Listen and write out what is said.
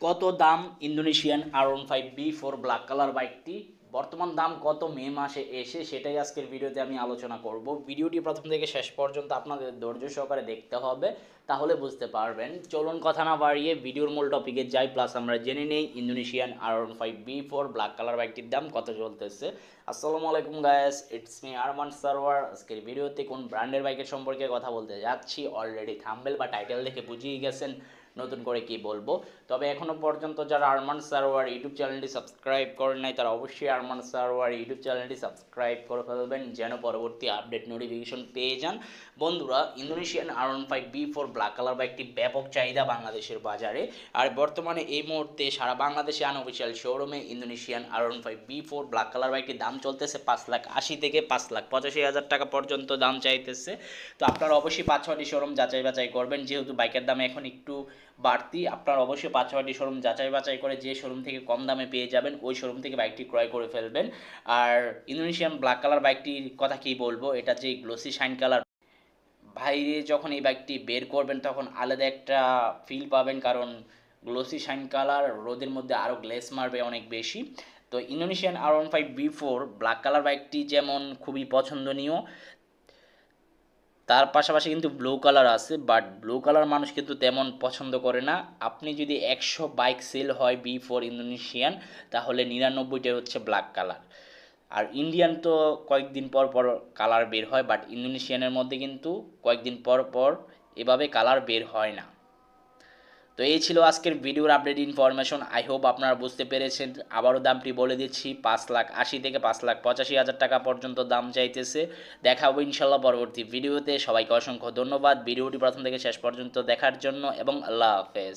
কত দাম Indonesian R15B4 black colour বাইকটি, বর্তমান দাম কত মে মাসে এসে, সেটাই আজকের ভিডিওতে আমি আলোচনা করব। ভিডিওটি প্রথম থেকে শেষ পর্যন্ত আপনাদের ধৈর্য সহকারে দেখতে হবে, তাহলে বুঝতে পারবেন। চলুন কথা না বাড়িয়ে ভিডিওর মূল টপিকে যাই, প্লাস আমরা জেনে নেই ইন্দোনেশিয়ান R15B4 ব্ল্যাক কালার বাইকটির দাম কত চলতেছে। আসসালামু আলাইকুম guys, it's me Arman Sarwar. আজকের ভিডিওতে কোন ব্র্যান্ডের বাইকের সম্পর্কে কথা বলতে যাচ্ছি অলরেডি থাম্বনেল বা টাইটেল দেখে বুঝিয়ে গেছেন নতুন করে কি বলবো। তবে এখনও পর্যন্ত যারা আরমান সারোয়ার ইউটিউব চ্যানেলটি সাবস্ক্রাইব করেন নাই, তারা অবশ্যই আরমান সারোয়ার ইউটিউব চ্যানেলটি সাবস্ক্রাইব করে ফেলবেন, যেন পরবর্তী আপডেট নোটিফিকেশন পেয়ে যান। বন্ধুরা, ইন্দোনেশিয়ান R15B4 ব্ল্যাক কালার বাইকটি ব্যাপক চাহিদা বাংলাদেশের বাজারে। আর বর্তমানে এই মুহূর্তে সারা বাংলাদেশে আনঅফিসিয়াল শোরুমে ইন্দোনেশিয়ান R15B4 ব্ল্যাক কালার বাইকটির দাম চলতেছে 5,80,000 থেকে 5,85,000 টাকা পর্যন্ত দাম চাইতেছে। তো আপনারা অবশ্যই 5-6টি শোরুম যাচাই বাছাই করবেন, যেহেতু বাইকের দাম এখন একটু বাড়তি। আপনার অবশ্যই 5-6টি শোরুম যাচাই বাছাই করে যে শোরুম থেকে কম দামে পেয়ে যাবেন, ওই শোরুম থেকে বাইকটি ক্রয় করে ফেলবেন। আর ইন্দোনেশিয়ান ব্ল্যাক কালার বাইকটির কথা কি বলবো, এটা যে গ্লোসি শাইন কালার, বাইরে যখন এই বাইকটি বের করবেন তখন আলাদা একটা ফিল পাবেন, কারণ গ্লোসি শাইন কালার রোদের মধ্যে আরও গ্লেস মারবে অনেক বেশি। তো ইন্দোনেশিয়ান R15B4 ব্ল্যাক কালার বাইকটি যেমন খুবই পছন্দনীয়, তার পাশাপাশি কিন্তু ব্লু কালার আছে, বাট ব্লু কালার মানুষ কিন্তু তেমন পছন্দ করে না। আপনি যদি 100 বাইক সেল হয় B4 ইন্দোনেশিয়ান, তাহলে 99টাই হচ্ছে ব্ল্যাক কালার। আর ইন্ডিয়ান তো কয়েকদিন পর পর কালার বের হয়, বাট ইন্দোনেশিয়ানের মধ্যে কিন্তু কয়েকদিন পর পর এভাবে কালার বের হয় না। তো এই ছিল আজকের ভিডিওর আপডেট ইনফরমেশন। আই হোপ আপনারা বুঝতে পেরেছেন। আবারও দামটি বলে দিচ্ছি, 5,80,000 থেকে 5,85,000 টাকা পর্যন্ত দাম চাইতেছে। দেখা হবে ইনশাল্লাহ পরবর্তী ভিডিওতে। সবাইকে অসংখ্য ধন্যবাদ ভিডিওটি প্রথম থেকে শেষ পর্যন্ত দেখার জন্য, এবং আল্লাহ হাফেজ।